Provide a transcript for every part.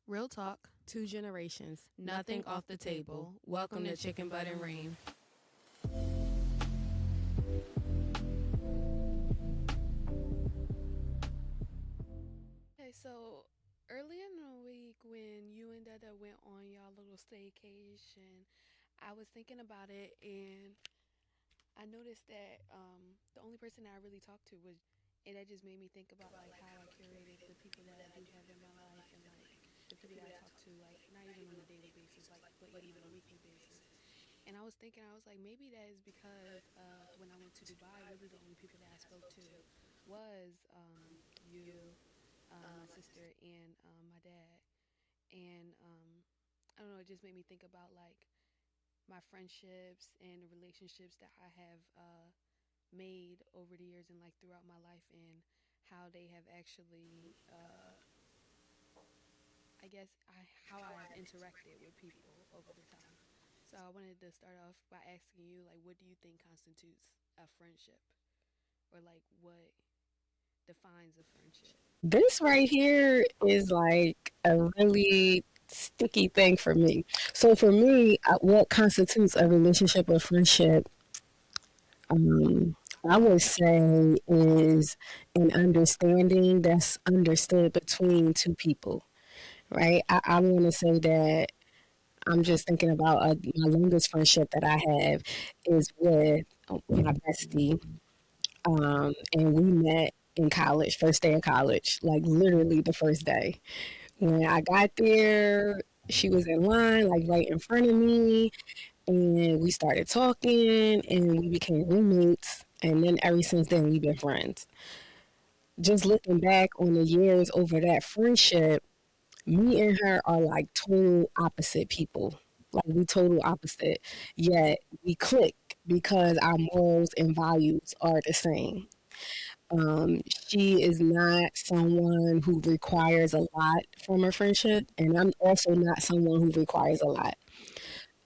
Real talk, Two generations. nothing off the table. Welcome to Chicken Butt and Rain. Okay, so early in the week when you and Dada went on y'all little staycation, I was thinking about it and I noticed that the only person that I really talked to was, and that just made me think about like how I curated the people that I do have in my life and like the people that I talk to, like not even on a daily basis, like but even on a weekly basis. And I was thinking, I was like, maybe that is because when I went to Dubai, really the only people that I spoke to was you, my sister, and my dad. And I don't know, it just made me think about like my friendships and the relationships that I have made over the years and like throughout my life and how they have actually, I guess, how I have interacted with people over the time. So I wanted to start off by asking you, like, what do you think constitutes a friendship, or like what defines a friendship? This right here is like a really sticky thing for me. So for me, what constitutes a relationship or friendship, I would say is an understanding that's understood between two people, right? I want to say that I'm just thinking about my longest friendship that I have is with my bestie, and we met in college, first day of college, like literally the first day. When I got there, she was in line, like right in front of me, and we started talking, and we became roommates. And then ever since then, we've been friends. Just looking back on the years over that friendship, me and her are like total opposite people. Like we total opposite, yet we click because our morals and values are the same. She is not someone who requires a lot from a friendship, and I'm also not someone who requires a lot.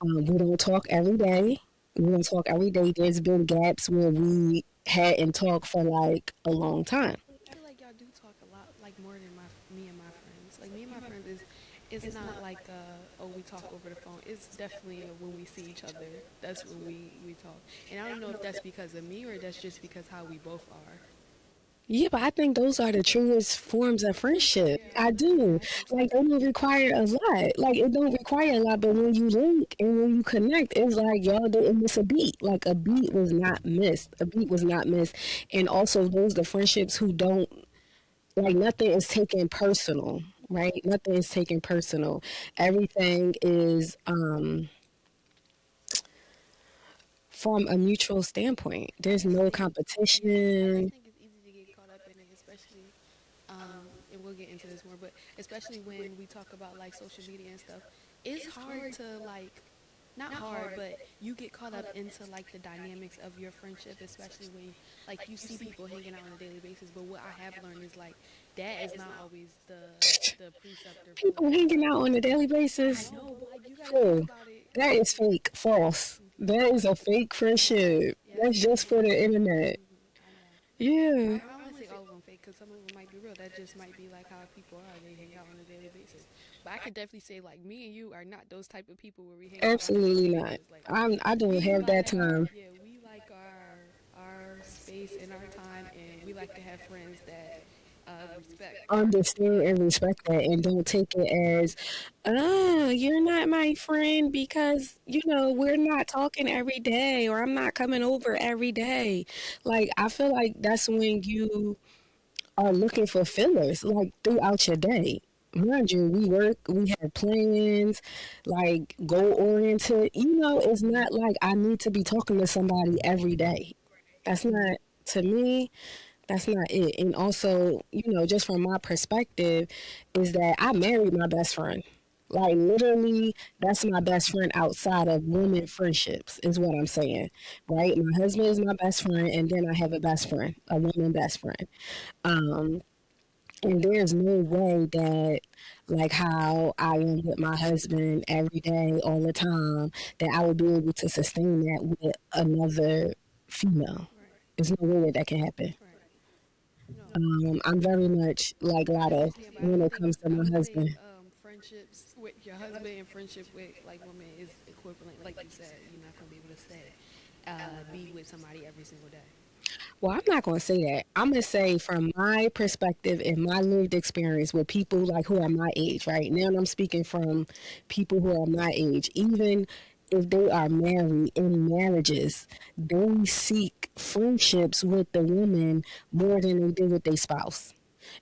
We don't talk every day. We don't talk every day. There's been gaps where we hadn't talked for like a long time. I feel like y'all do talk a lot, like more than me and my friends. Like me and my friends is, it's not like oh we talk over the phone. It's definitely when we see each other. That's when we talk. And I don't know if that's because of me or that's just because how we both are. Yeah, but I think those are the truest forms of friendship. Yeah, I yeah, do. I think so Like, they too. don't require a lot. Like, it don't require a lot, but when you link and when you connect, it's like y'all didn't miss a beat. Like, a beat was not missed. A beat was not missed. And also, those the friendships who don't, like, nothing is taken personal, right? Nothing is taken personal. Everything is from a mutual standpoint. There's no Yeah, I just competition. think it's easy to get caught up in it, especially, and we'll get into this more, but especially when we talk about like social media and stuff, it's hard to like, not hard, but you get caught up into like the dynamics of your friendship, especially when like you see people hanging out on a daily basis. But what I have learned is like that is not always the preceptor for People hanging friendship. out on a daily I basis. know, but like you got to think True. about it. That is fake. False. That is a fake Yes, friendship. yes, That's just for the internet. I know. Yeah. I don't want to say all of them fake because some of them might be real. That just might be like how people are. They hang out on a daily basis. But I could definitely say like me and you are not those type of people where we hang out on a daily Absolutely not. basis. Like I don't we have that like time. we like our space and our time, and we like to have friends that respect our Understand and respect that and don't take it as, you're not my friend because, we're not talking every day or I'm not coming over every day. Like, I feel like that's when you are looking for fillers like throughout your day. Mind you, we work, we have plans, like goal oriented. It's not like I need to be talking to somebody every day. That's not, to me, that's not it. And also, just from my perspective, is that I married my best friend. Like literally, that's my best friend outside of women friendships, is what I'm saying. Right? My husband is my best friend, and then I have a best friend, a woman best friend. And there's no way that, like how I am with my husband every day, all the time, that I would be able to sustain that with another female. right, There's no way that that can happen. right. No, I'm very much like Lotto yeah, but when it comes to I my would say husband. friendships with your husband and friendship with like women is equivalent. Like you said, you're not gonna be able to say, be with somebody every single day. Well, I'm not going to say that. I'm going to say from my perspective and my lived experience with people like who are my age, right? Now I'm speaking from people who are my age. Even if they are married in marriages, they seek friendships with the woman more than they do with their spouse.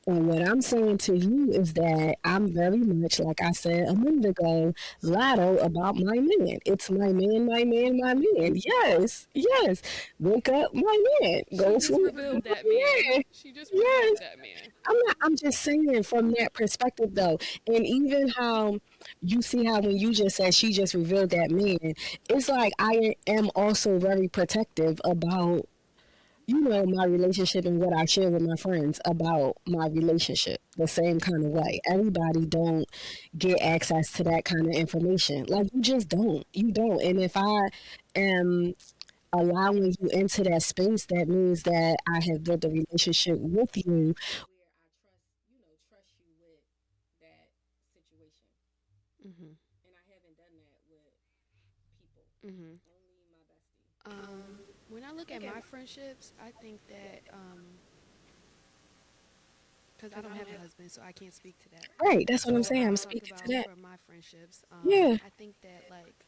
And what I'm saying to you is that I'm very much, like I said a minute ago, Lotto about my man. It's my man, my man, my man. Yes, yes. Wake up, my man. She Go just sleep, revealed my that man. man. She just revealed Yes. that man. I'm not, I'm just saying from that perspective though. And even how you see how when you just said she just revealed that man, it's like I am also very protective about my relationship and what I share with my friends about my relationship the same kind of way. Everybody don't get access to that kind of information. Like you just don't. You don't. And if I am allowing you into that space, that means that I have built a relationship with you where I trust you with that situation. Mhm. And I haven't done that with people. Mhm. Only my bestie. When I look at my friendships, I think that because I don't have a husband, so I can't speak to that. Right, that's what I'm So saying. I'll I'm talk speaking to about that. for my friendships. Yeah. I think that like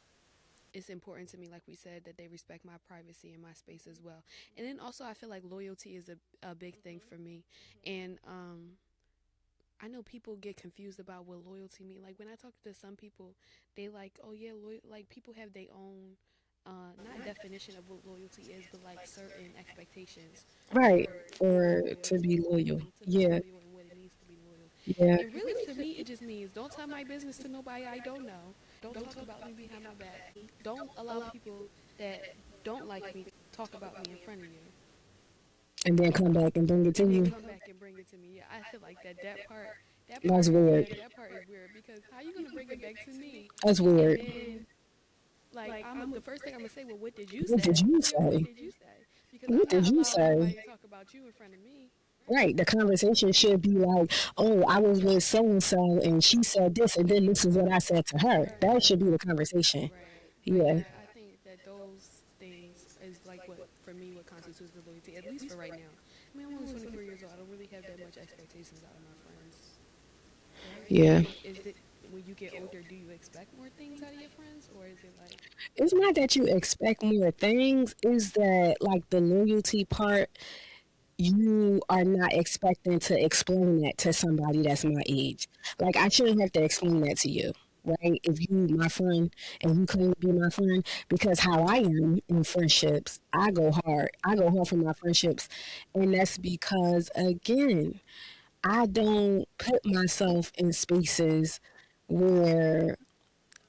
it's important to me, like we said, that they respect my privacy and my space as well. And then also, I feel like loyalty is a big thing for me. And I know people get confused about what loyalty means. Like when I talk to some people, they like, oh yeah, like people have their own, not definition of what loyalty is, but like certain expectations Right. for For to loyalty, be loyal. to be Yeah. loyal and what it means to be loyal. Yeah. And really, to me, it just means don't tell my business to nobody I don't know. Don't talk about me behind my back. Don't allow people that don't like me talk about me in front of you, And then come back and bring it to and then you. come back and bring it to me. Yeah, I feel like that That's part, weird. yeah, that part is weird because how you gonna bring it back to me, That's and weird. then like the first thing I'm gonna say, well, what did you What did say? you Yeah, what say? did you say? Because I'm What not did you allowing say? nobody to talk about you in front of me. Right. The conversation should be like, oh, I was with so and so and she said this and then this is what I said to her. That Right. should be the conversation. Right. But Yeah. yeah, I think that those things is like what for me what constitutes the loyalty, at least for right now. I mean, I'm only 24 years old. I don't really have that much expectations out of my friends. Do Yeah. you is it when you get older, do you expect more things out of your friends or is it like It's not that you expect more things, is that like the loyalty part, you are not expecting to explain that to somebody that's my age. Like I shouldn't have to explain that to you, right? If you my friend and you claim to be my friend, because how I am in friendships, I go hard. I go hard for my friendships, and that's because again, I don't put myself in spaces where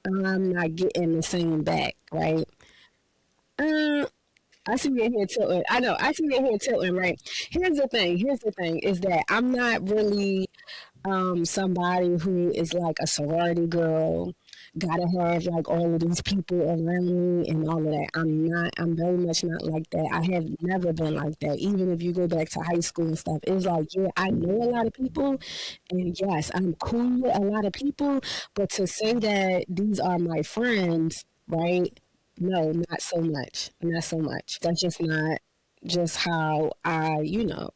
I'm not getting the same back, right? Uh, I see you here tilting. I know. I see you here tilting. Right. Here's the thing. Here's the thing. Is that I'm not really somebody who is like a sorority girl. Gotta have like all of these people around me and all of that. I'm not. I'm very much not like that. I have never been like that. Even if you go back to high school and stuff, it's like yeah, I know a lot of people, and yes, I'm cool with a lot of people. But to say that these are my friends, right? No, not so much. Not so much. That's just not just how I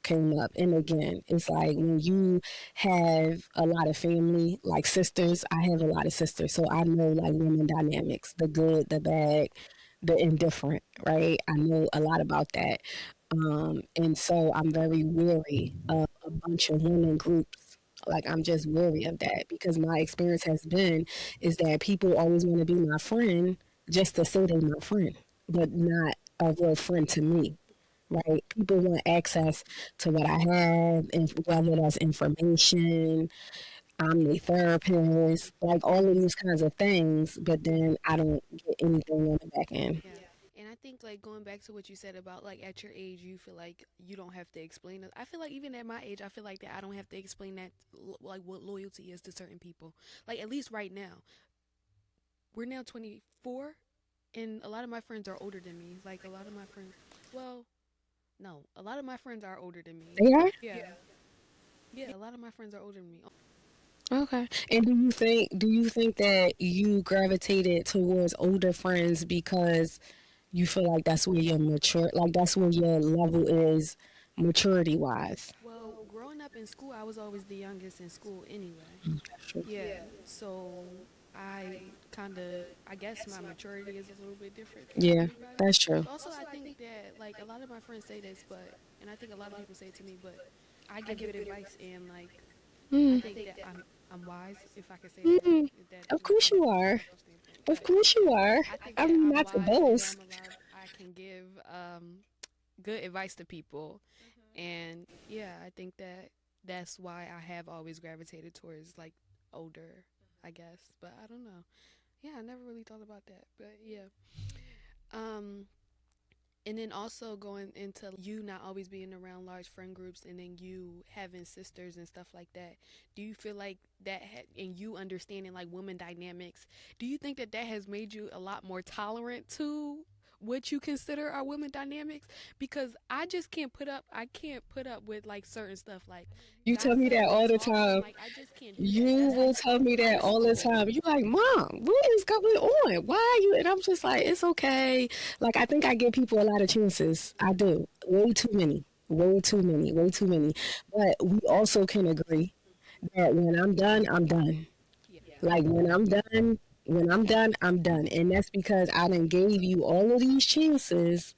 came up. And again, it's like when you have a lot of family, like sisters, I have a lot of sisters. So I know like women dynamics, the good, the bad, the indifferent, right? I know a lot about that. And so I'm very wary of a bunch of women groups. Like I'm just wary of that because my experience has been is that people always want to be my friend just to say they're my friend, but not a real friend to me, right? People want access to what I have, and whether that's information, I'm the therapist, like all of these kinds of things, but then I don't get anything on the back end. yeah. And I think like going back to what you said about like at your age you feel like you don't have to explain it. I feel like even at my age I feel like that I don't have to explain that like what loyalty is to certain people. Like at least right now. We're now 24 and a lot of my friends are older than me. Like a lot of my friends, well, no, a lot of my friends are older than me. They are? Yeah. Yeah, a lot of my friends are older than me. Okay. And do you think that you gravitated towards older friends because you feel like that's where your mature, like that's where your level is maturity wise? Well, growing up in school, I was always the youngest in school anyway. That's true. Yeah, so I guess my maturity is a little bit different from Yeah, everybody. that's true. But also, I think that like a lot of my friends say this, and I think a lot of people say it to me, but I give good advice and like I Mm, think that I'm wise, if I can say that, if that of like course from a you are. philosophical standpoint. Of But course you are. I think I that mean, I'm not to wise and that boast. I can give good advice to people, and yeah, I think that that's why I have always gravitated towards like older, I guess. But I don't know. Yeah, I never really thought about that. But yeah. Um and then also going into you not always being around large friend groups and then you having sisters and stuff like that, do you feel like and you understanding like women dynamics, do you think that that has made you a lot more tolerant to what you consider are women dynamics? Because I can't put up with like certain stuff like You tell me that gossip and all the talking, time. like I just can't do that. You That's like will tell me that high all the school. time. You like, Mom, what is going on? Why are you? And I'm just like, it's okay. Like, I think I give people a lot of chances. I do. Way too many. Way too many. Way too many. But we also can agree that when I'm done, I'm done. Yeah. Like, when I'm done, I'm done. And that's because I done gave you all of these chances.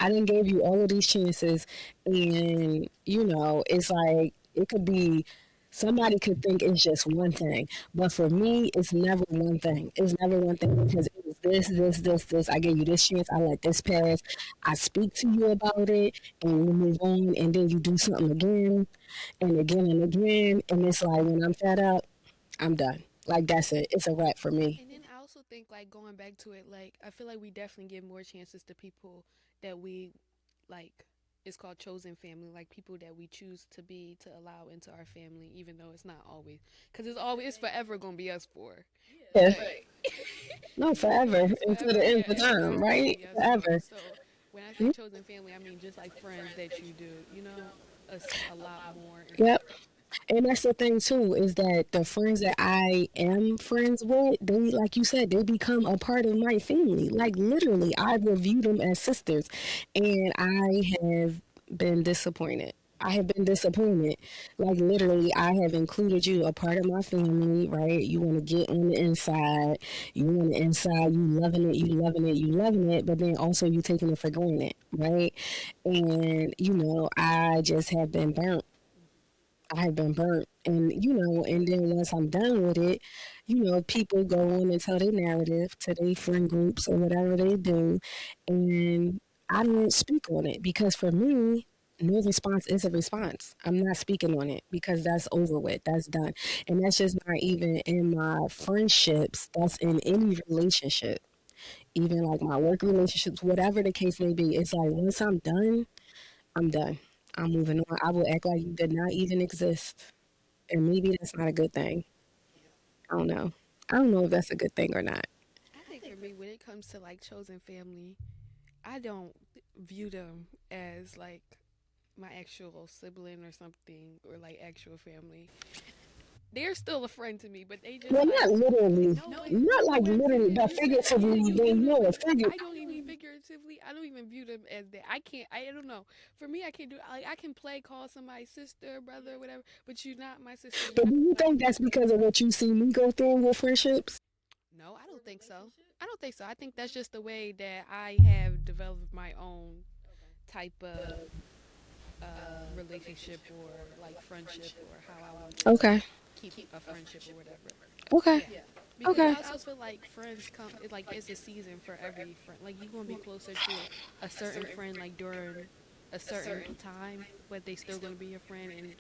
I didn't give you all of these chances, and it's like it could be somebody could think it's just one thing, but for me, it's never one thing. It's never one thing because it was this. I gave you this chance. I let this pass. I speak to you about it, and we move on, and then you do something again and again, and it's like when I'm fed up, I'm done. Like that's it. It's a wrap for me. And then I also think like going back to it, like I feel like we definitely give more chances to people that we like. It's called chosen family, like people that we choose to allow into our family, even though it's not always, because it's forever gonna be us four, Yeah. but No, forever it's until forever, the end yeah, of it's time, forever gonna right? be us four. Forever. So when I say chosen family, I mean just like friends that you do, a lot more and Yep. stuff. And that's the thing too, is that the friends that I am friends with, they, like you said, they become a part of my family. Like literally, I review them as sisters, and I have been disappointed. I have been disappointed. Like literally, I have included you a part of my family, right? You want to get on the inside, you on the inside, you loving it, you loving it, you loving it, but then also you taking it for granted, right? And I just have been burnt. I have been burnt. And then once I'm done with it, people go on and tell their narrative to their friend groups or whatever they do. And I don't speak on it because for me, no response is a response. I'm not speaking on it because that's over with. That's done. And that's just not even in my friendships. That's in any relationship. Even like my work relationships, whatever the case may be. It's like once I'm done, I'm done. I'm moving on. I will act like you did not even exist. And maybe that's not a good thing. I don't know. I don't know if that's a good thing or not. I think for me, when it comes to like chosen family, I don't view them as like my actual sibling or something or like actual family. They're still a friend to me, but they just Well, like not literally. no, Not but like what I'm saying literally, is but you said figuratively. you They view them know as figure. I don't even figuratively. I don't even view them as that. I can't. I don't know. For me, I can't do like I can play call somebody sister, brother, whatever. But you're not my sister. You're But not. do you think that's because of what you see me go through with friendships? No, I don't think so. I don't think so. I think that's just the way that I have developed my own type of relationship or like friendship or how I want to Okay. keep a friendship or whatever. Okay. Yeah. Because Okay. I also feel like friends come it like it's a season for every friend. Like you're gonna be closer to a certain friend like during a certain time, but they still gonna be your friend. And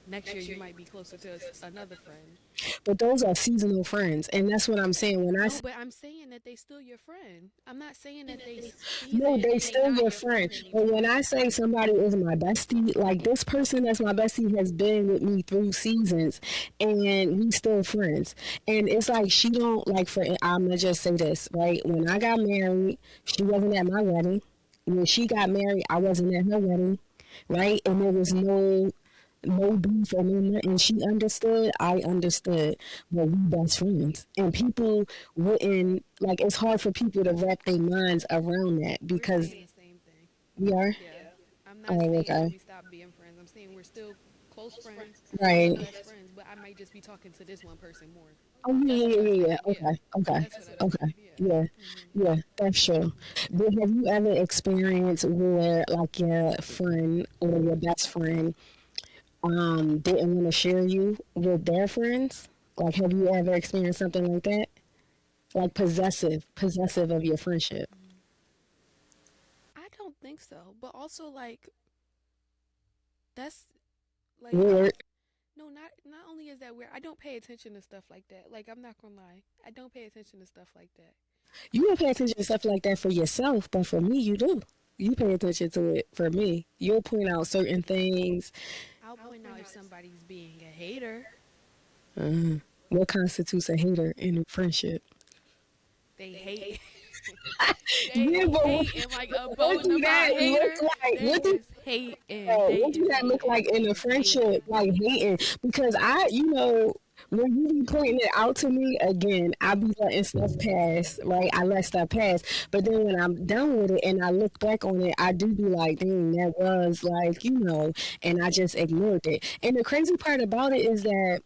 next year you might be closer to another friend. But those are seasonal friends, and that's what I'm saying. When I No, but I'm saying that they still your friend. I'm not saying that they no, season they and they still not your your friend. friend But when anymore. I say somebody is my bestie, like this person that's my bestie has been with me through seasons, and we still friends. And it's like she don't like for. I'm gonna just say this right. When I got married, she wasn't at my wedding. When she got married, I wasn't at her wedding, right? And there was no no beef or no nothing. She understood, I understood, but we best friends. And people wouldn't like. It's hard for people to wrap their minds around that We're because saying the same thing. we are. Yeah. I'm not Oh, saying that okay. we stopped being friends. I'm saying we're still close friends, still Right. best friends, but I might just be talking to this one person more. Oh yeah, That's yeah, what I'm yeah, yeah. saying. Yeah. Okay, okay, That's what I'm okay. saying. Yeah. Yeah, Hmm. yeah. That's true. But have you ever experienced where like your friend or your best friend didn't want to share you with their friends? Like, have you ever experienced something like that? Like possessive of your friendship. I don't think so. But also like that's like Weird. no, not only is that weird, I don't pay attention to stuff like that. Like I'm not gonna lie. I don't pay attention to stuff like that. You don't pay attention to stuff like that for yourself, but for me, you do. You pay attention to it for me. You'll point out certain things. I'll point out if somebody's being a hater. What constitutes a hater in a friendship? They hate. They Yeah, hate and like a what do bona fide that look hater. like? They is hating. They What do is that look hating. like in They a is hating. friendship? Like hating? Because when you be pointing it out to me again, I be letting stuff pass, right? I let stuff pass, but then when I'm done with it and I look back on it, I do be like, dang, that was like, and I just ignored it. And the crazy part about it is that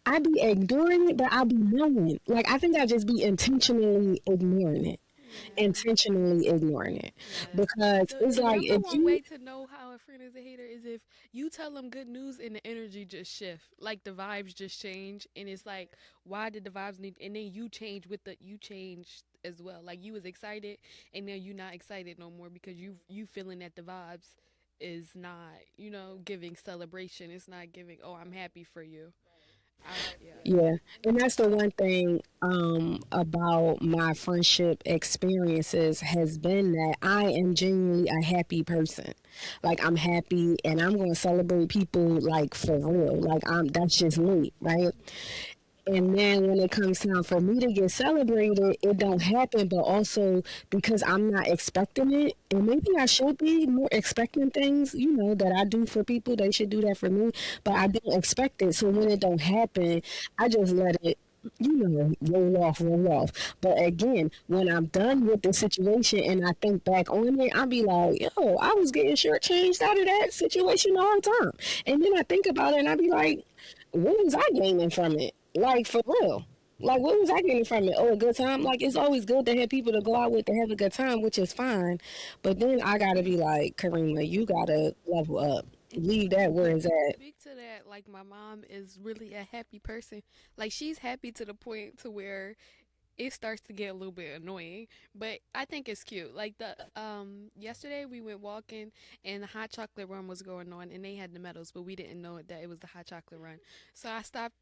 I be ignoring it, but I be knowing. Like I think I just be intentionally ignoring it, Yeah. intentionally ignoring it, Yeah. because The it's the like number if one you, way to know how a friend is a hater is if you tell them good news and the energy just shift. Like the vibes just change and it's like why did the vibes need and then you change as well. Like you was excited and now you not excited no more because you feeling that the vibes is not, giving celebration. It's not giving, oh, I'm happy for you. Yeah. yeah, and that's the one thing about my friendship experiences has been that I am genuinely a happy person. Like I'm happy, and I'm going to celebrate people like for real. Like I'm that's just me, right? And then when it comes time for me to get celebrated, it don't happen. But also because I'm not expecting it, and maybe I should be more expecting things, that I do for people. They should do that for me, but I don't expect it. So when it don't happen, I just let it. Roll off, roll off. But again, when I'm done with the situation and I think back on it, I'll be like, yo, I was getting shortchanged out of that situation all the time. And then I think about it and I be like, what was I gaining from it? Like for real. Like what was I getting from it? Oh, a good time. Like it's always good to have people to go out with to have a good time, which is fine. But then I gotta be like, Karima, you gotta level up. Leave that To where it's at. speak to that, like my mom is really a happy person. Like she's happy to the point to where it starts to get a little bit annoying, but I think it's cute. Like the yesterday we went walking and the hot chocolate run was going on and they had the medals, but we didn't know that it was the hot chocolate run. So I stopped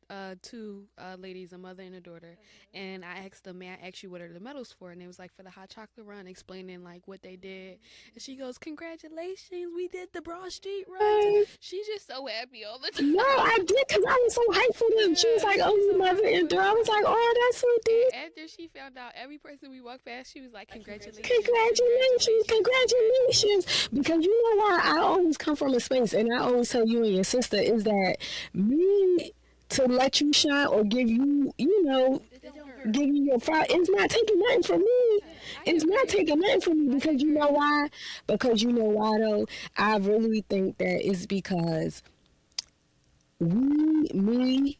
two ladies, a mother and a daughter, and I asked them, "May I ask you what are the medals for?" And it was like for the hot chocolate run, explaining like what they did. And she goes, "Congratulations, we did the Broad Street run too." She's just so happy all the No, time. I did because I was so hyped for them. She was Yeah, like, "Oh, she's you so mother happy and for daughter." I was like, them. "Oh, that's so deep." And after she found out, every person we walked past, she was like, "Congratulations, Congratulations, congratulations, congratulations. congratulations." Because you know why I always come from a space, and I always tell you and your sister, is that me to let you shine or give you, It don't hurt. give you your fire, it's not taking nothing from me. Yeah, I It's not agree. taking nothing from me I because you know agree. why? Because you know why though? I really think that it's because me,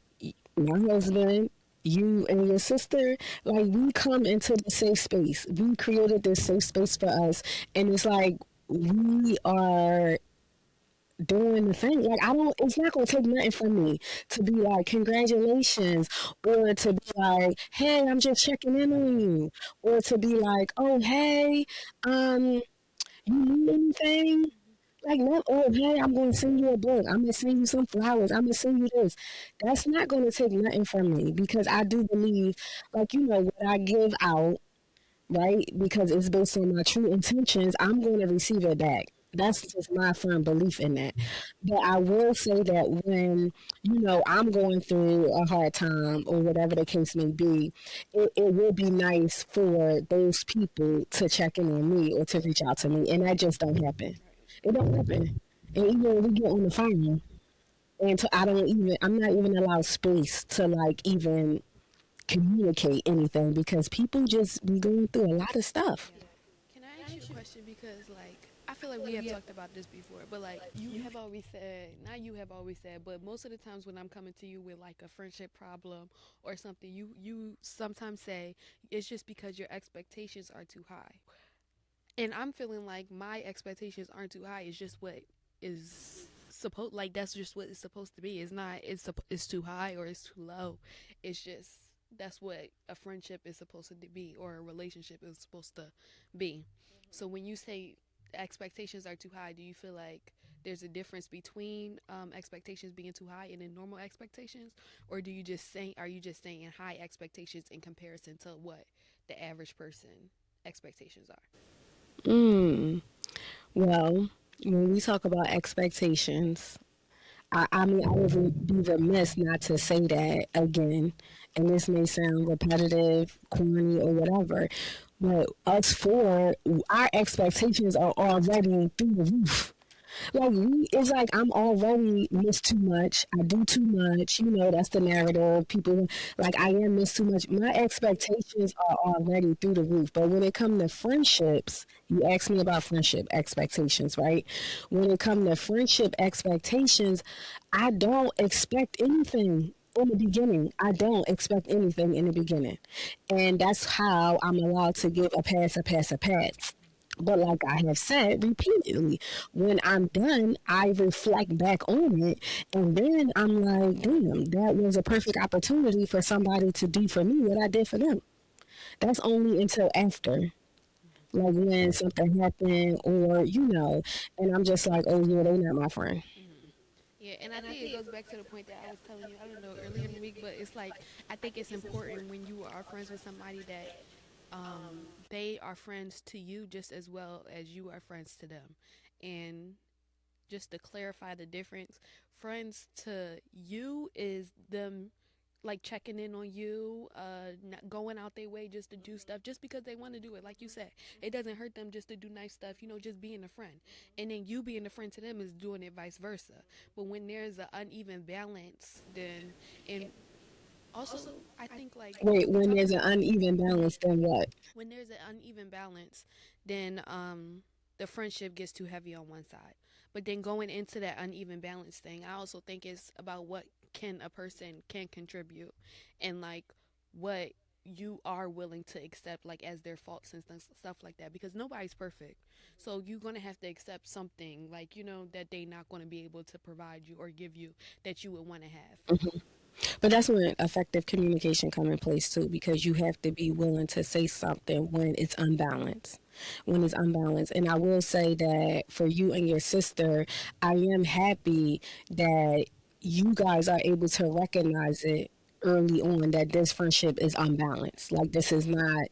my husband, you and your sister, like we come into the safe space. We created this safe space for us, and it's like we are doing the thing. Like I don't. It's not gonna take nothing from me to be like congratulations, or to be like, hey, I'm just checking in on you, or to be like, oh hey, um, you need anything? Like, not, oh, hey, I'm going to send you a book. I'm going to send you some flowers. I'm going to send you this. That's not going to take nothing from me because I do believe, like, what I give out, right? Because it's based on my true intentions, I'm going to receive it back. That's just my firm belief in that. But I will say that when, I'm going through a hard time or whatever the case may be, it will be nice for those people to check in on me or to reach out to me. And that just don't happen. It don't happen. And even when we get on the phone. and I don't even, I'm not even allowed space to like even communicate anything because people just be going through a lot of stuff. Yeah. Can I ask you a question? Because, like, I feel like we have talked about this before, but, like, you have always said, not you have always said, but most of the times when I'm coming to you with, like, a friendship problem or something, you sometimes say it's just because your expectations are too high. And I'm feeling like my expectations aren't too high. It's just what is supposed, like, that's just what it's supposed to be. It's not, it's too high or it's too low. It's just, that's what a friendship is supposed to be or a relationship is supposed to be. So when you say expectations are too high, do you feel like there's a difference between expectations being too high and then normal expectations, or do you just say, are you just saying high expectations in comparison to what the average person expectations are? Mm. Well, when we talk about expectations, I mean, I would be remiss not to say that again, and this may sound repetitive, corny, or whatever, but us four, our expectations are already through the roof. Like it's like I'm already miss too much. I do too much. You know, that's the narrative. People like I am miss too much. My expectations are already through the roof. But when it comes to friendships, you asked me about friendship expectations, right? When it comes to friendship expectations, I don't expect anything in the beginning. I don't expect anything in the beginning. And that's how I'm allowed to give a pass, a pass, a pass. But like I have said repeatedly, when I'm done, I reflect back on it, and then I'm like, damn, that was a perfect opportunity for somebody to do for me what I did for them. That's only until after, like when something happened, or and I'm just like, oh yeah, they not my friend. Mm-hmm. Yeah, and I think it goes back to the point that I was telling you, I don't know, earlier in the week, but it's like I think it's important when you are friends with somebody that they are friends to you just as well as you are friends to them. And just to clarify the difference, friends to you is them like checking in on you, not going out their way just to do stuff just because they want to do it. Like you said, it doesn't hurt them just to do nice stuff, just being a friend. And then you being a friend to them is doing it vice versa. But when there's an uneven balance, then, and also, I think like Wait, when we when talk there's an about uneven balance, then what? when there's an uneven balance, then the friendship gets too heavy on one side. But then going into that uneven balance thing, I also think it's about what can a person can contribute and like what you are willing to accept like as their faults and stuff like that, because nobody's perfect. So you're going to have to accept something like that they not going to be able to provide you or give you that you would want to have. But that's when effective communication come in place too, because you have to be willing to say something when it's unbalanced. When it's unbalanced. And I will say that for you and your sister, I am happy that you guys are able to recognize it early on that this friendship is unbalanced. Like this is not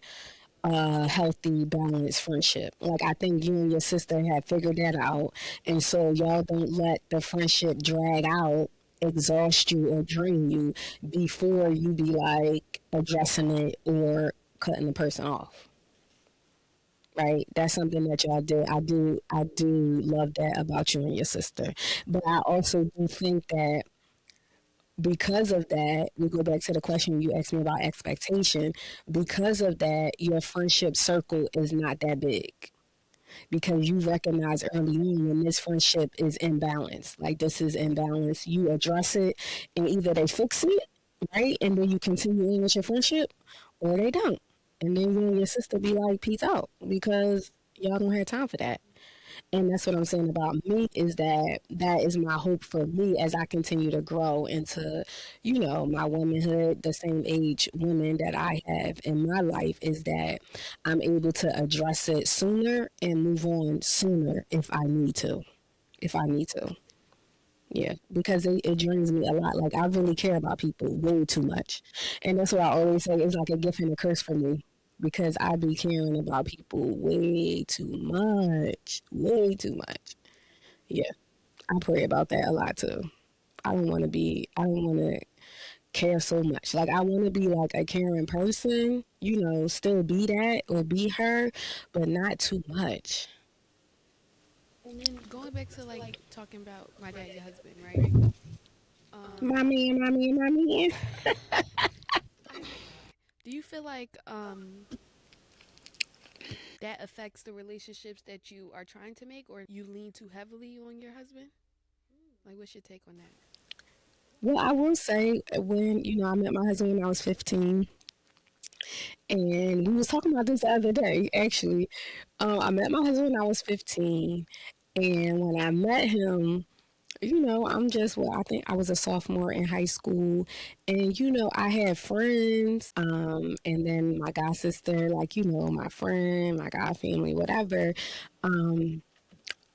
a healthy, balanced friendship. Like I think you and your sister have figured that out, and so y'all don't let the friendship drag out, exhaust you, or drain you before you be like addressing it or cutting the person off. Right, that's something that y'all did. I do love that about you and your sister. But I also do think that because of that, we go back to the question you asked me about expectation. Because of that, your friendship circle is not that big because you recognize early on when this friendship is imbalanced. Like this is imbalanced. You address it, and either they fix it, right, and then you continue on with your friendship, or they don't. And then you and your sister be like, peace out, because y'all don't have time for that. And that's what I'm saying about me is that that is my hope for me as I continue to grow into, my womanhood, the same age women that I have in my life is that I'm able to address it sooner and move on sooner if I need to. If I need to. Yeah, because it drains me a lot. Like I really care about people way too much, and that's what I always say. It's like a gift and a curse for me because I be caring about people way too much. Yeah, I pray about that a lot too. I don't want to be. I don't want to care so much. Like I want to be like a caring person. Still be that or be her, but not too much. And then going back to like talking about my dad, your husband, right? Um, My man, my man, my man. okay. Do you feel like that affects the relationships that you are trying to make, or you lean too heavily on your husband? Like, what's your take on that? Well, I will say when I met my husband when I was 15, and we was talking about this the other day. Actually, I met my husband when I was 15, and when I met him, I'm just, well, I think I was a sophomore in high school. And, I had friends, and then my god sister, like, my friend, my god family, whatever. Um,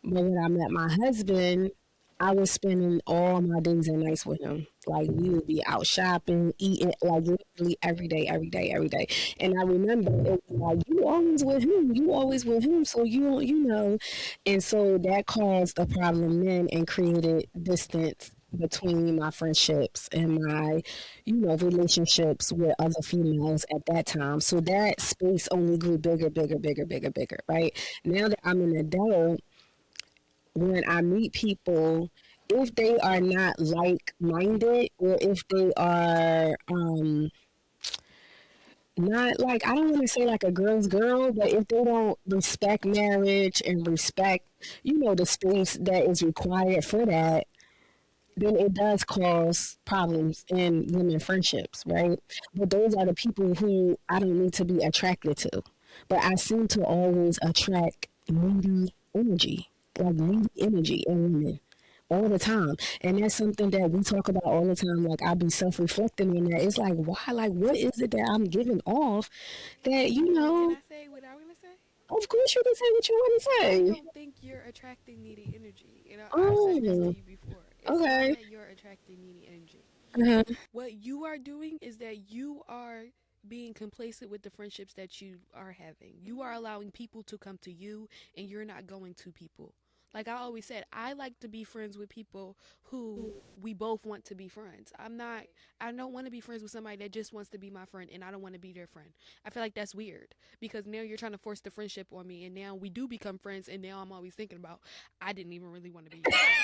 but when I met my husband, I was spending all my days and nights with him. Like we would be out shopping, eating, like literally every day, every day, every day. And I remember it was like you always with him, you always with him. So and so that caused a problem then and created distance between my friendships and my, relationships with other females at that time. So that space only grew bigger, bigger, bigger, bigger, bigger. Right now that I'm an adult, when I meet people, if they are not like minded or if they are not like, I don't want to say like a girl's girl, but if they don't respect marriage and respect, the space that is required for that, then it does cause problems in women friendships, right? But those are the people who I don't need to be attracted to. But I seem to always attract needy energy, like needy energy in women all the time. And that's something that we talk about all the time. Like I'll be self reflecting on that. It's like, why? Like, what is it that I'm giving off that, Well, can I say what I want to say? of course you can say what you want to I say. don't think you're attracting needy energy. I've said this to Oh, you before. It's not okay. that you're attracting needy energy. Uh-huh. What you are doing is that you are being complacent with the friendships that you are having. You are allowing people to come to you and you're not going to people. Like I always said, I like to be friends with people who we both want to be friends. I don't want to be friends with somebody that just wants to be my friend and I don't want to be their friend. I feel like that's weird because now you're trying to force the friendship on me and now we do become friends and now I'm always thinking about I didn't even really want to be your friend.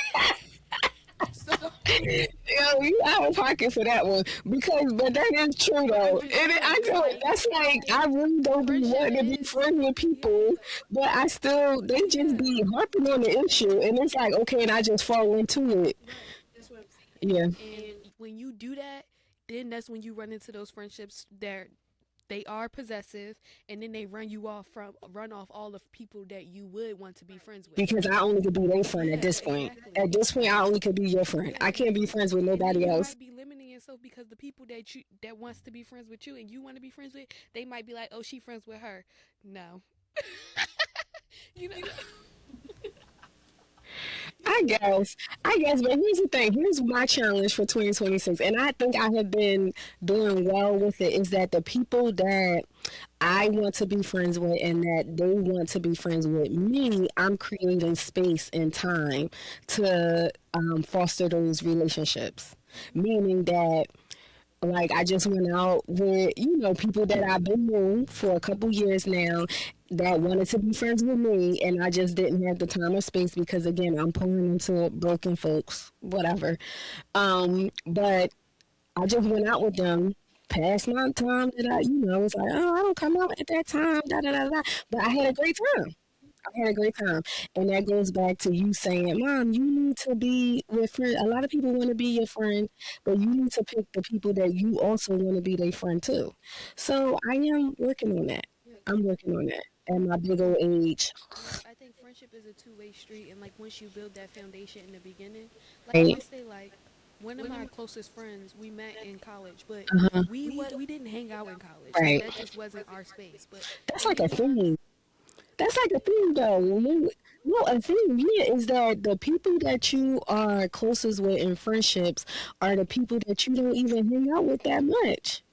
So Yo, you out of pocket for that one because, but that is true I'm though. just And I saying, don't. like, That's like I really don't be friendship wanting to be is, friends with yeah, people, but I still they just yeah, be harping on the issue, and it's like okay, and I just fall into it. right. Yeah, And when you do that, then that's when you run into those friendships that they are possessive, and then they run off all the people that you would want to be friends with. because I only could be their friend at Yeah, this point. exactly. At this point, I only could be your friend. Yeah, I can't be friends with and then nobody you else might be limiting yourself because the people that wants to be friends with you and you want to be friends with, they might be like, oh, she friends with her. No, you know. I guess, but here's the thing. Here's my challenge for 2026, and I think I have been doing well with it. Is that the people that I want to be friends with and that they want to be friends with me, I'm creating space and time to foster those relationships. Meaning that, like, I just went out with, people that I've been with for a couple years now that wanted to be friends with me, and I just didn't have the time or space because, again, I'm pulling into broken folks, whatever. But I just went out with them past my time that was like, oh, I don't come out at that time, da da da da. But I had a great time. I had a great time. And that goes back to you saying, Mom, you need to be with friends. A lot of people want to be your friend, but you need to pick the people that you also want to be their friend too. So I am working on that. Yeah, I'm working on that at my big old age. yeah, I think friendship is a two-way street, and like once you build that foundation in the beginning, like I Right. always say, like one of my closest friends we met in college, but Uh-huh. we didn't hang out in college. Like Right. that just wasn't our space. But That's when like we a once, thing. That's like a thing though. No, a thing, yeah, is that the people that you are closest with in friendships are the people that you don't even hang out with that much.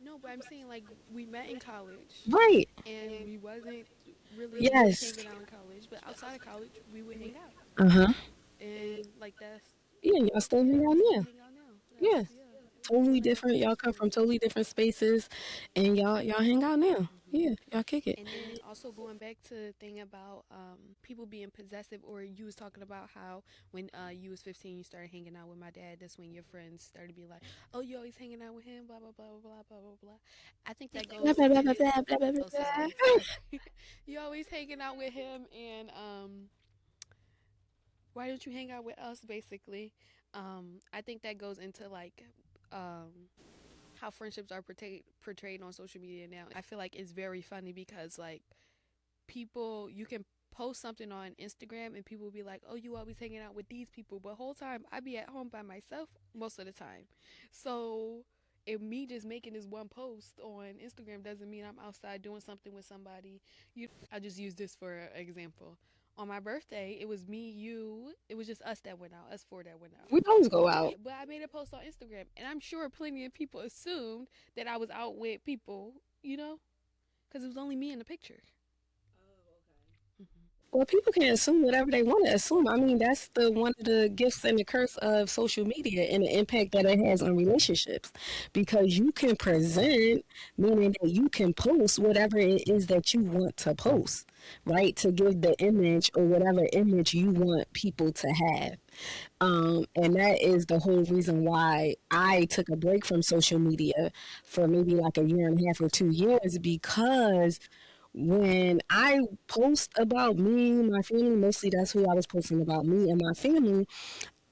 no, but I'm saying like we met in college, Right. and we wasn't really just Yes. hanging out in college, but outside of college we would hang out, Uh-huh. and like that's Yeah, y'all still yeah, hang we out still now. hang out now. That's Yeah. yeah, it's Totally like a different. friendship Y'all come story. from totally different spaces and y'all hang out now. Yeah, y'all kick it. And then also going back to the thing about people being possessive, or you was talking about how when you was 15, you started hanging out with my dad. That's when your friends started to be like, "Oh, you always hanging out with him," blah blah blah blah blah blah blah. I think that Blah goes. blah blah blah blah blah blah Oh, blah. sorry, sorry. You always hanging out with him, and why don't you hang out with us? Basically, I think that goes into like how friendships are portrayed on social media now. And I feel like it's very funny because like people, you can post something on Instagram and people will be like, "Oh, you always hanging out with these people," but whole time I be at home by myself most of the time. So if me just making this one post on Instagram doesn't mean I'm outside doing something with somebody. I just use this for an example. On my birthday, it was me, you. It was just us that went out, us four that went out. We always go out. Yeah, but I made a post on Instagram, and I'm sure plenty of people assumed that I was out with people, because it was only me in the picture. Hmm. Well, people can assume whatever they want to assume. I mean, that's the one of the gifts and the curse of social media and the impact that it has on relationships. Because you can present, meaning that you can post whatever it is that you want to post, right? To give the image or whatever image you want people to have. And that is the whole reason why I took a break from social media for maybe like a year and a half or 2 years, because when I post about me, my family, mostly that's who I was posting about, me and my family,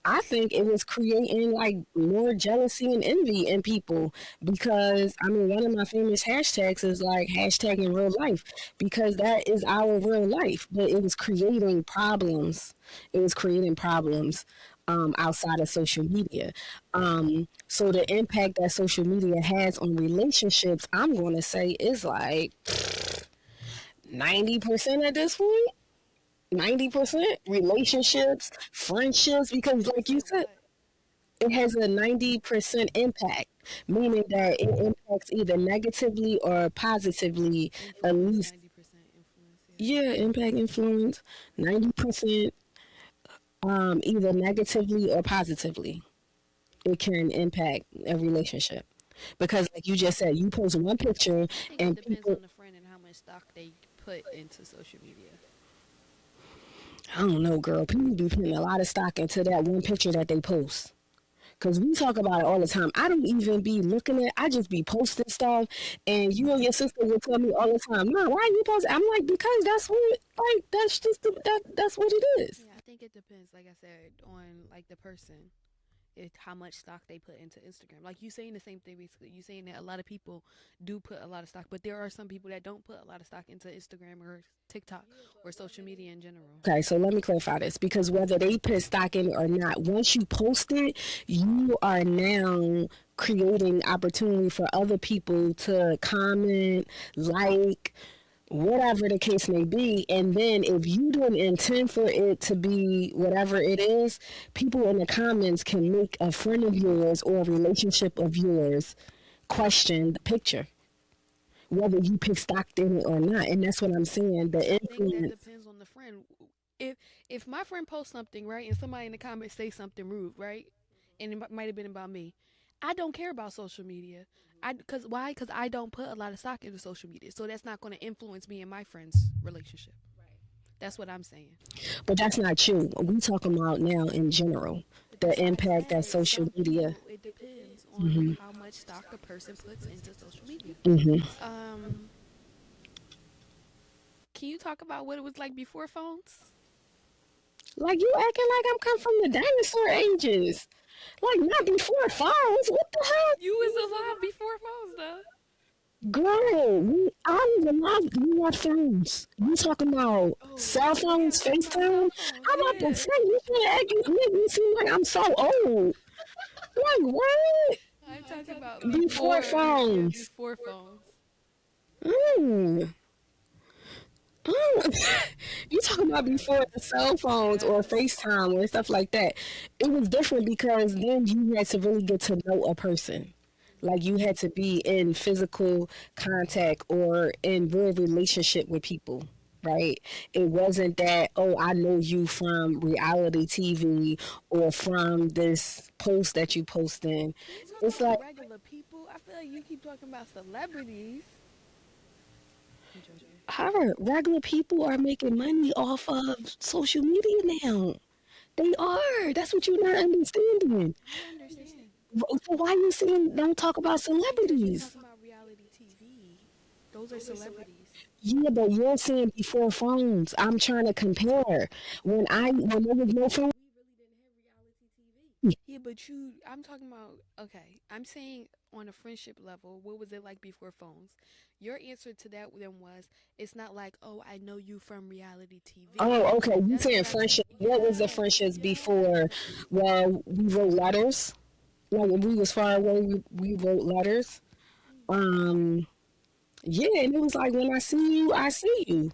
I think it was creating like more jealousy and envy in people, because I mean, one of my famous hashtags is like hashtag in real life, because that is our real life, but it was creating problems. It was creating problems outside of social media. So the impact that social media has on relationships, I'm going to say, is like 90% at this point. 90% relationships, friendships, because You like you said said, what? it has a 90% impact, meaning that it impacts either negatively or positively, at Influence, least. 90% influence, yeah. Yeah, impact influence 90%, either negatively or positively. It can impact a relationship. Because like you just said, you post one picture I think it and depends people, on the friend and how much stock they put into social media. I don't know, girl, people be putting a lot of stock into that one picture that they post. Cause we talk about it all the time. I don't even be looking at. I just be posting stuff, and you and your sister will tell me all the time, "Mom, why are you posting?" I'm like, because that's what, like, that's just that's what it is. Yeah, I think it depends, like I said, on like the person. How much stock they put into Instagram. Like you saying the same thing basically. You saying that a lot of people do put a lot of stock, but there are some people that don't put a lot of stock into Instagram or TikTok or social media in general. Okay, so let me clarify this, because whether they put stock in it or not, once you post it, you are now creating opportunity for other people to comment, like, whatever the case may be. And then if you didn't intend for it to be whatever it is, people in the comments can make a friend of yours or a relationship of yours question the picture, whether you pick stock in it or not. And that's what I'm saying. And The I think that influence. depends on the friend. If if my friend posts something right and somebody in the comments say something rude, right, and it might have been about me, I don't care about social media. I Cause why? Cause I don't put a lot of stock into social media, so that's not going to influence me and my friend's relationship. That's what I'm saying. But that's not true. We talking about now in general. But The that's why I impact that said social some media. people. It depends on how much stock a person puts into social media. Hmm. Um, can you talk about what it was like before phones? Like, you acting like I'm come from the dinosaur ages. Like, not before phones. What the hell? You was alive before phones, though. Girl, I was alive when we had phones. You talking about Oh, cell oh yeah, phones, talking about FaceTime? cell phones. I'm about to Yeah, say, you can't make me seem like I'm so old. Like, what? I'm talking about Before before. Yeah, phones. before phones. Mm. You talking about before the cell phones or Yes. FaceTime or stuff like that. It was different because then you had to really get to know a person. Like, you had to be in physical contact or in real relationship with people, right? It wasn't that, oh, I know you from reality TV or from this post that you post in. Can you talk It's like, about regular people? I feel like you keep talking about celebrities. I'm joking. Her regular people are making money off of social media now. They are. That's what you're not understanding. I understand So why you saying don't talk about because you're celebrities? talking about reality TV. Those are celebrities. Yeah, but you're saying before phones. I'm trying to compare. When there was no phone. We really didn't have reality TV. Yeah, but I'm talking about, okay, I'm saying on a friendship level, what was it like before phones? Your answer to that then was, it's not like, oh, I know you from reality TV. Oh, okay. You That's saying what I'm saying. friendship? What was the Yeah, friendships yeah. before? Well, we wrote letters. Like when we was far away, we wrote letters. Um, yeah, and it was like when I see you, I see you.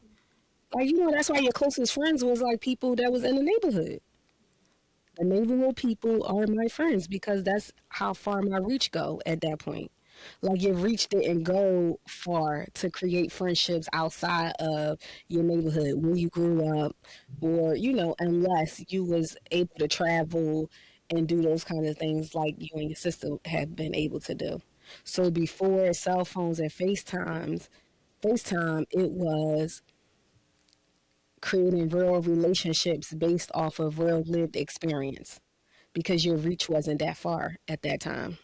Like that's why your closest friends was like people that was in the neighborhood. The neighborhood people are my friends because that's how far my reach go at that point. Like your reach didn't go far to create friendships outside of your neighborhood where you grew up, or unless you was able to travel and do those kind of things like you and your sister have been able to do. So before cell phones and FaceTime, it was creating real relationships based off of real lived experience because your reach wasn't that far at that time.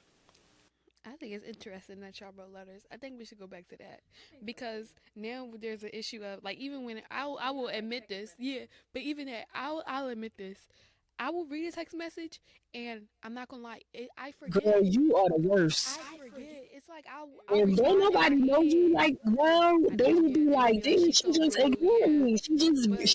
I think it's interesting that y'all wrote letters. I think we should go back to that because now there's an issue of like even when I will admit this, yeah, but even that I'll admit this. I will read a text message and I'm not gonna lie, I Girl, forget. you are the worst. I forget. It's like I'll And don't respond in my nobody know you head. like well. I They know, would yeah, be they're gonna like, be like, "Dang, she's she so just rude, ignored yeah. me. She just But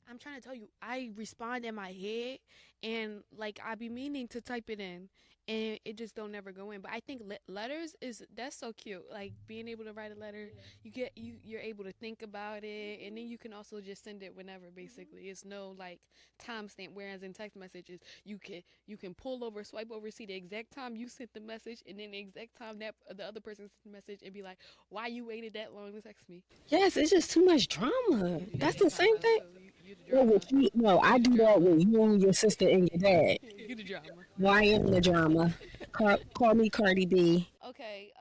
I'm trying to tell you, I respond in my head, and like I be meaning to type it in, and it just don't never go in. But I think letters is that's so cute. Like being able to write a letter, you're able to think about it, and then you can also just send it whenever. Basically, it's no like timestamp. Whereas in text messages, you can pull over, swipe over, see the exact time you sent the message, and then the exact time that the other person sent the message, and be like, why you waited that long to text me? yes." It's just too much drama. You That's the the same drama, thing. so you the Well, drama. with you, no, I You the do that drama. with you and your sister and your dad. You the drama. Why am the drama? Call me Cardi B. Okay.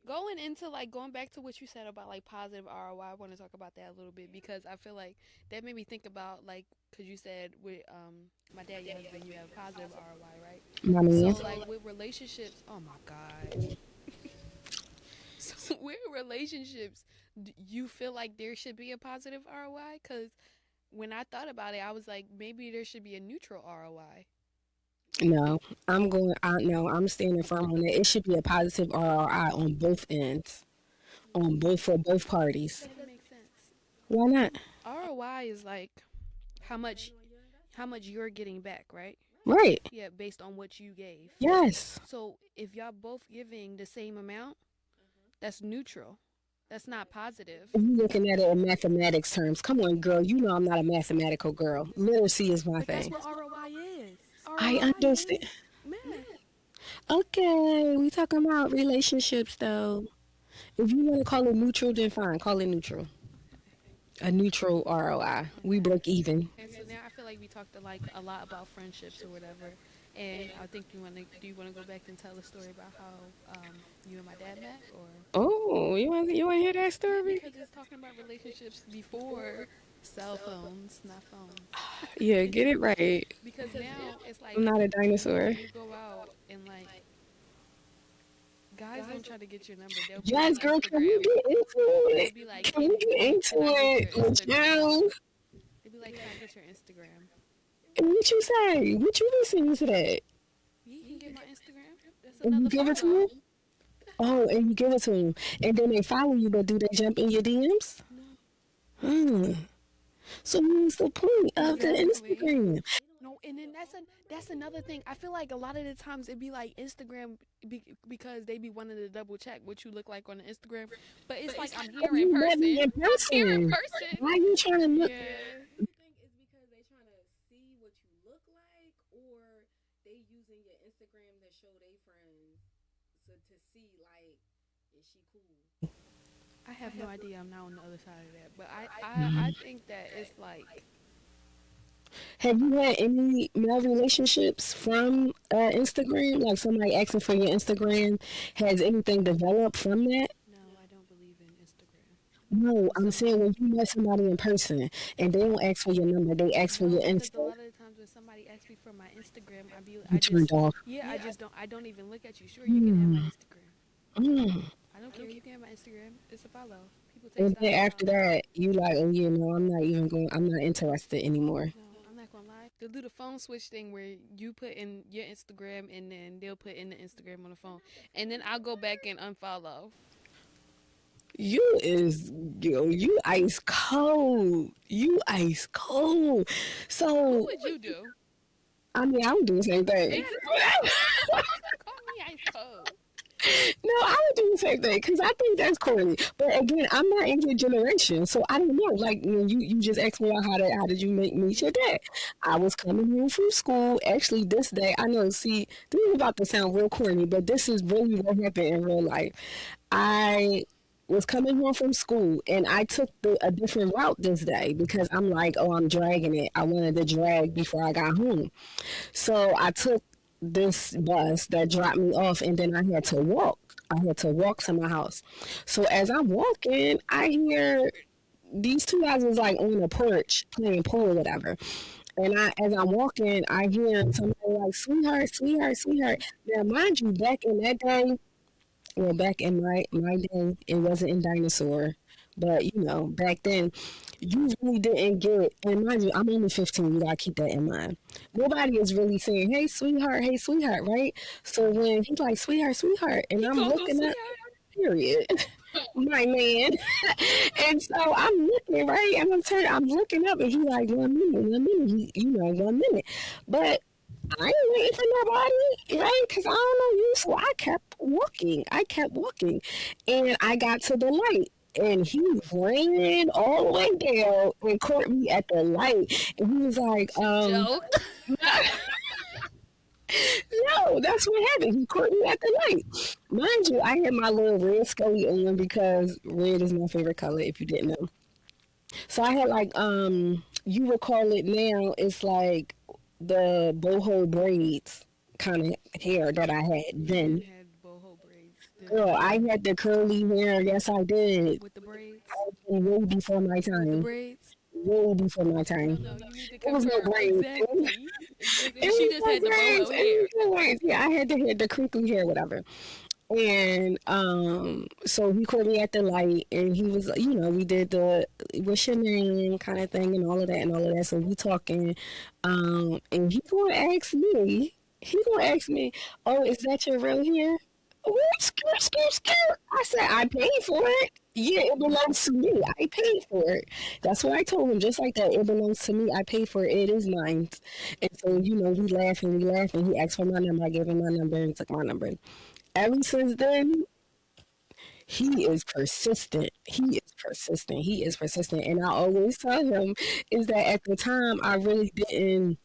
Going into like going back to what you said about like positive ROI, I want to talk about that a little bit because I feel like that made me think about like because you said with my dad, your husband, you have positive ROI, right? My man. So like with relationships, oh my god. So with relationships, do you feel like there should be a positive ROI? Because when I thought about it, I was like maybe there should be a neutral ROI. No, no, I'm standing firm on it. It should be a positive ROI on both ends, on both for both That parties. doesn't make sense. Why not? ROI is like how much you're getting back, right? Right. Yeah, based on what you gave. Yes. So if y'all both giving the same amount, that's neutral. That's not positive. You looking at it in mathematics terms. Come on, girl. You know I'm not a mathematical girl. Literacy is my But that's thing. what ROI is. I ROI is understand. math. Okay, we talking about relationships though. If you want to call it neutral, then fine. Call it neutral. Okay. A neutral ROI. We Okay. break even. And so now I feel like we talked like a lot about friendships or whatever. And I think you wanna go back and tell a story about how you and my dad met or Oh, you want to hear that yeah, story? because it's talking about relationships before cell phones, not phones. Yeah, get it right. Because now it's I'm like not a when dinosaur. you go out and like guys don't try to get your number. They'll be like Yes, girl. Can we Instagram. get into They'll it? be like, Can we get into can I get it your with Instagram? you? They'll be like, can I get your Instagram? And what you say? What you listening to that? You can get my Instagram. That's And you another give it to follow. him? Oh, and you give it to him. And then they follow you, but do they jump in your DMs? No, Hmm. So what's the point of the exactly. Instagram? No, and then that's another thing. I feel like a lot of the times it be like Instagram because they be wanting to double check what you look like on the Instagram, but it's like I'm Oh, here in you met me person. in I'm here in person. person. Why you trying to look? Yeah. Do you think it's because they trying to see what you look like, or they using your Instagram to show their friends to see like is she cool? I have no idea. I'm not on the other side of that, but I think that it's like Have you had any male relationships from Instagram? Like somebody asking for your Instagram? Has anything developed from that? no, I don't believe in Instagram. No, with I'm saying somebody. when you met somebody in person and they don't ask for your number, they ask for No, your because a Insta. lot of the times when somebody asks me for my Instagram, You I turned just, off. yeah, I don't even look at you. Sure, you can have my Hmm. Instagram. Mm. I don't care. You can have my Instagram. It's a follow. People take And then snapshots all after the time. that, you like, oh yeah, no, I'm not even going. I'm not interested anymore. No, I'm not gonna lie. They'll do the phone switch thing where you put in your Instagram and then they'll put in the Instagram on the phone, and then I'll go back and unfollow. You is you ice cold. You ice cold. What So would you do? I mean, I would do the same thing. Exactly. Don't call me ice cold. No, I would do the same thing because I think that's corny. But again, I'm not in your generation, so I don't know. Like when you just asked me about how did you make meet your dad? I was coming home from school. Actually, this day I know. See, this is about to sound real corny, but this is really what happened in real life. I was coming home from school and I took a different route this day because I'm like, oh, I'm dragging it. I wanted to drag before I got home. So I took this bus that dropped me off, and then I had to walk. I had to walk to my house. So as I'm walking, I hear these two guys was like on the porch playing pool or whatever. And as I'm walking, I hear somebody like, sweetheart, sweetheart, sweetheart. Now, mind you, back in that day, well, back in my day, it wasn't in dinosaur, but back then, you really didn't get. And mind you, I'm only 15. You gotta keep that in mind. Nobody is really saying, hey sweetheart," right? So when he's like, "Sweetheart, sweetheart," and He I'm called you looking up, sweetheart. period, my man. And so I'm looking right, and I'm looking up, and he's like, one minute, one minute, but I ain't waiting for nobody, right? Because I don't know you. So I kept walking. I kept walking. And I got to the light. And he ran all the way down and caught me at the light. And he was like, It's a joke. no, that's what happened. He caught me at the light. Mind you, I had my little red scully on because red is my favorite color, if you didn't know. So I had like you would call it now, it's like the boho braids kind of hair that I had You then. didn't have boho braids then. Girl, I had the curly hair. Yes, I did. With the braids. Way before my With the time. braids. Way before my No, time. no, you need to It was no confirm. braids. Exactly. It Exactly. She was just no had the braids. boho It hair. was no braids. Yeah, I had the crinkly hair, whatever. And so he called me at the light, and he was, we did the what's your name kind of thing, and all of that, and all of that. So we talking, and he gonna ask me, oh, is that your real hair? Oh, skirt, skirt, skirt. I said, I paid for it. Yeah, it belongs to me. I paid for it. That's what I told him, just like that. It belongs to me. I paid for it. It is mine. And so, we laugh and we laugh, and he asked for my number. I gave him my number, and he took my number. Ever since then, he is persistent. He is persistent. He is persistent. And I always tell him is that at the time I really didn't.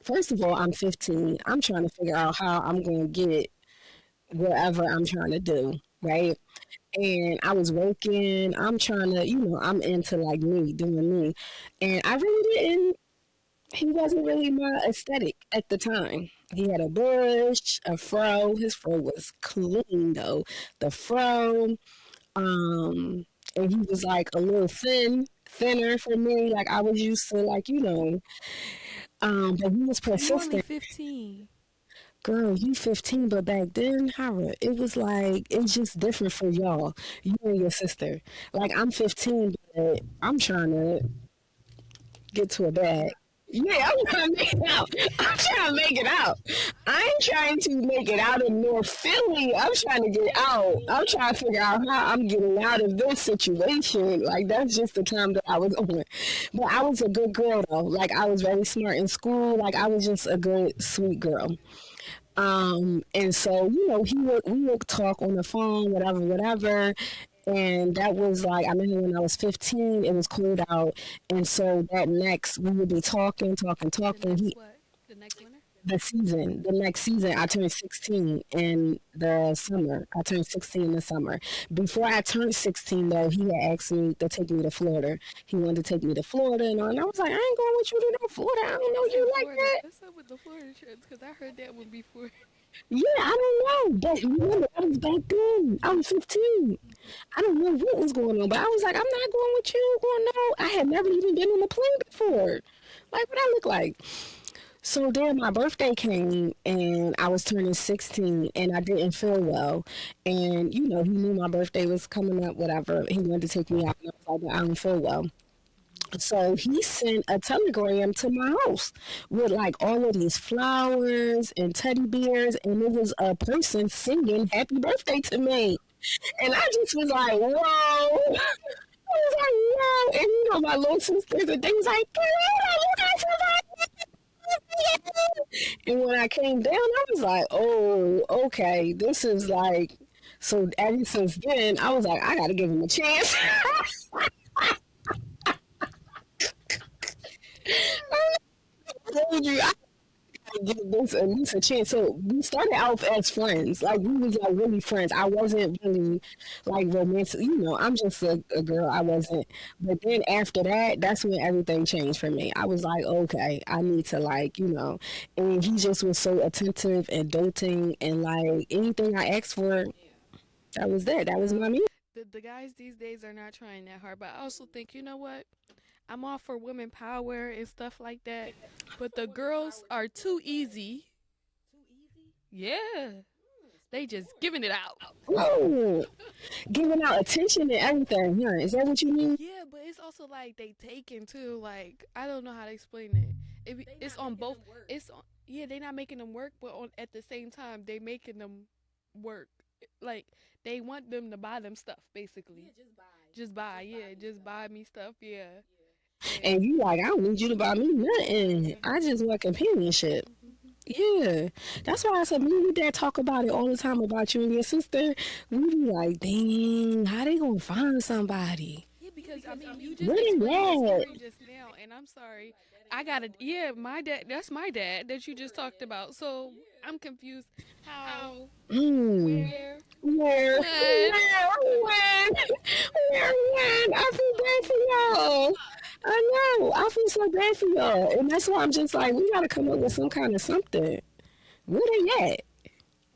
First of all, I'm 15. I'm trying to figure out how I'm going to get whatever I'm trying to do, right? And I was working. I'm trying to, I'm into like me, doing me. And I really didn't. He wasn't really my aesthetic at the time. He had a bush, a fro. His fro was clean though. The fro, um, and he was like a little thinner for me. Like I was used to, like but he was So you only persistent. 15. Girl, you 15, but back then, Hara, it was like it's just different for y'all. You and your sister. Like I'm 15, but I'm trying to get to a bag. Yeah, I'm trying to make it out. I'm trying to make it out. I'm trying to make it out of North Philly. I'm trying to get out. I'm trying to figure out how I'm getting out of this situation. Like that's just the time that I was on. But I was a good girl though. Like I was very smart in school. Like I was just a good, sweet girl. And so, we would talk on the phone, whatever, whatever. And that was like, I remember when I was 15, it was cold out. And so that next, we would be talking, talking, The talking. next what? The next winter? The next season, I turned 16 in the summer. I turned 16 in the summer. Before I turned 16, though, he had asked me to take me to Florida. He wanted to take me to Florida, and all. And I was like, I ain't going with you to no Florida. I don't know What's in you like Florida? that. What's up with the Florida trips? Because I heard that one before. Yeah, I don't know. But remember, I was back then. I was 15. I don't know what was going on, but I was like, I'm not going with you. Going no. I had never even been on a plane before. Like what I look like. So then my birthday came and I was turning 16 and I didn't feel well. And he knew my birthday was coming up, whatever. He wanted to take me out and I was like, I don't feel well. So he sent a telegram to my house with like all of these flowers and teddy bears, and it was a person singing "Happy Birthday" to me, and I just was like, "Whoa!" I was like, "Whoa!" And my little sisters and they was like, "Carolina, you got somebody." And when I came down, I was like, "Oh, okay, this is like." So ever since then, I was like, I gotta give him a chance. I told you, give this at least a chance. So we started out as friends. Like we was like really friends. I wasn't really like romantic. I'm just a girl. I wasn't. But then after that, that's when everything changed for me. I was like, okay, I need to And he just was so attentive and doting, and like anything I asked for, that was that. That was Yeah. my me. The guys these days are not trying that hard, but I also think, you know what? I'm all for women power and stuff like that, but For the women girls power are too. too easy. Too easy. Yeah. They Speak just more. giving it out. Oh, giving out attention and everything. Yeah, is that what you mean? Yeah, but it's also like they taking too. Like I don't know how to explain it. They It's not on making both. them work. It's on. Yeah, they not making them work, but on at the same time they making them work. Like they want them to buy them stuff, Yeah, basically. just buy. Just buy, Just buy yeah, me just stuff. buy me stuff, yeah. Yeah. And And you like, I don't need you to buy me nothing. I mhm, just want companionship. mhm. Yeah, that's why I said me and your dad talk about it all the time about you and your sister. We be like, dang, how they gonna find somebody? Yeah, Yeah, because I because I mean, mean, you you just Where just explained the they explained the at? story story just just now, now, and I'm and I'm sorry. sorry. Like I that got ain't to my dad. Yeah, my dad. That's my dad that you just talked Period. about. So Yeah. I'm confused. How? How? Hmm. Where? Where? Where? When? When? I feel bad for y'all. I know. I feel so bad for y'all, and that's why I'm just like, we gotta come up with some kind of something. Where they at?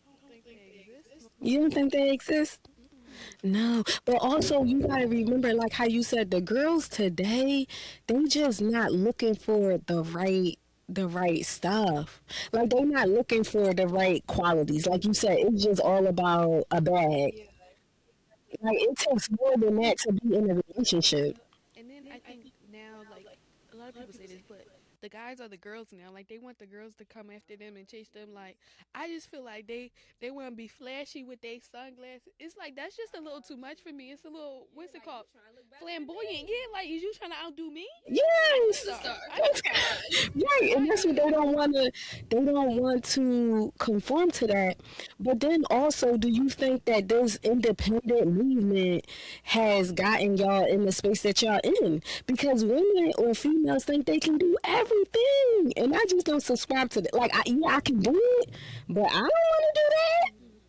I don't think they exist no You more. don't think they exist? Mm-mm. No, but also you gotta remember, like how you said, the girls today, they just not looking for the right stuff. Like they not looking for the right qualities. Like you said, it's just all about a bag. Yeah. Like it takes more than that to be in a relationship. Yep. And then I think now, like, a lot of people say this, but the guys are the girls now. Like, they want the girls to come after them and chase them. Like, I just feel like they want to be flashy with their sunglasses. It's like that's just a little too much for me. It's a little Yeah, what's it like you called? trying to look better than Flamboyant. me. Yeah, like is you trying to outdo me? I can Yes. start. I can start. Right, and I that's what can. they don't want to. They don't want to conform to that. But then also, do you think that this independent movement has gotten y'all in the space that y'all in? Because women or females think they can do everything, and I just don't subscribe to that. Like, yeah, I can do it, but I don't want to do that. Mhm.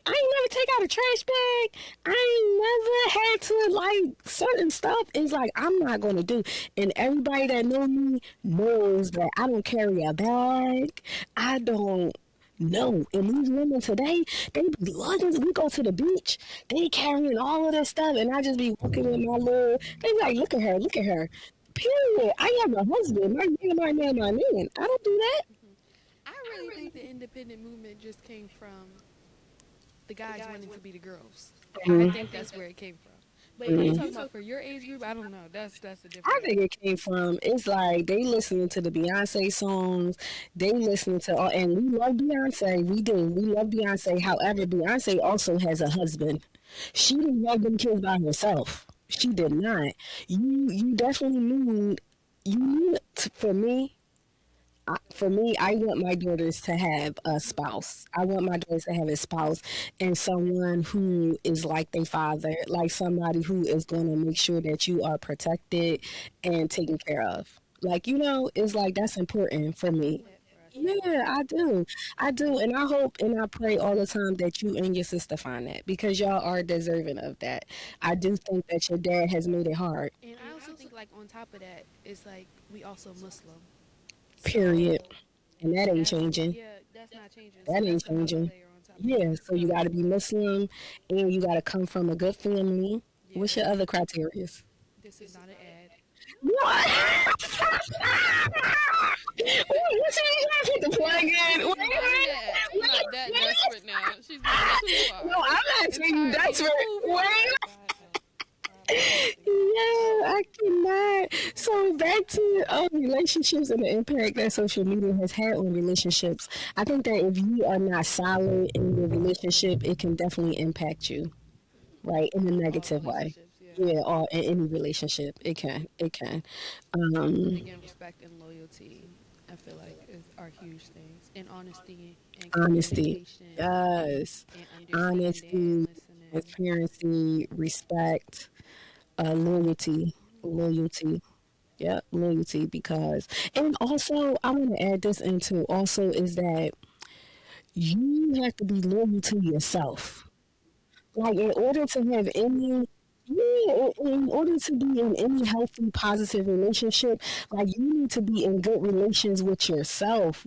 I ain't never take out a trash bag. I ain't never had to like certain stuff. Is like I'm not gonna do. And everybody that know me knows that I don't carry a bag. I don't know. And these women today, they be lugging. We go to the beach. They carrying all of this stuff, and I just be walking with my little. They be like, look at her, look at her. Period. I have a husband. My man. I don't do that. Mhm. I really think the independent movement just came from the guys wanting to be the girls. I Mhm. think that's where it came from. But if you Mhm. talking about for your age group, I don't know. That's a I different. think it came from it's like they listening to the Beyonce songs, they listening to all, and we love Beyonce. We do. We love Beyonce. However, Beyonce also has a husband. She didn't have them kids by herself. She did not. You definitely need for me. I want my daughters to have a spouse. I want my daughters to have a spouse and someone who is like their father, like somebody who is going to make sure that you are protected and taken care of. Like, it's like that's important for I me. want that for us too. Yeah, I do. I do. And I hope and I pray all the time that you and your sister find that because y'all are deserving of that. I do think that your dad has made it hard. And I also think like on top of that, it's like we also Muslim. Period. So and that ain't That's changing. yeah, that's not changing. So That ain't that's another changing. layer on top of Yeah, it. so you got to be Muslim, and you got to come from a good family. What's your Yes. other criteria? This is not an ad. What? What you got to put the plug Yes, this in? is not an ad. I'm not that desperate now. She's gone too No, far. I'm not saying you Entirely desperate. too far. God help. God Yeah, have mercy. I cannot. So back to relationships and the impact that social media has had on relationships. I think that if you are not solid in your relationship, it can definitely impact you, right, in a All negative way. relationships, yeah. Yeah, or in any relationship, it can. It can. And Um, again, respect and loyalty, I feel like are huge things. And honesty and Honesty, communication yes, and understanding and honesty, listening. transparency, respect, loyalty, loyalty. Yeah, loyalty because, and also I want to add this into also is that you have to be loyal to yourself. Like in order to have any, yeah, in order to be in any healthy, positive relationship, like you need to be in good relations with yourself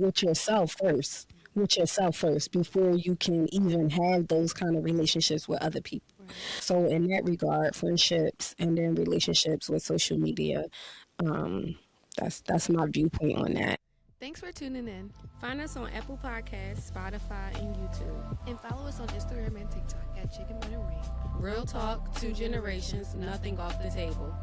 first, with yourself first before you can even have those kind of relationships with other people. Right. So in that regard, friendships and then relationships with social media, um, that's my viewpoint on that. Thanks for tuning in. Find us on Apple Podcasts, Spotify, and YouTube. And follow us on Instagram and TikTok at Chicken Butter Ring. Real talk, two generations, nothing off the table.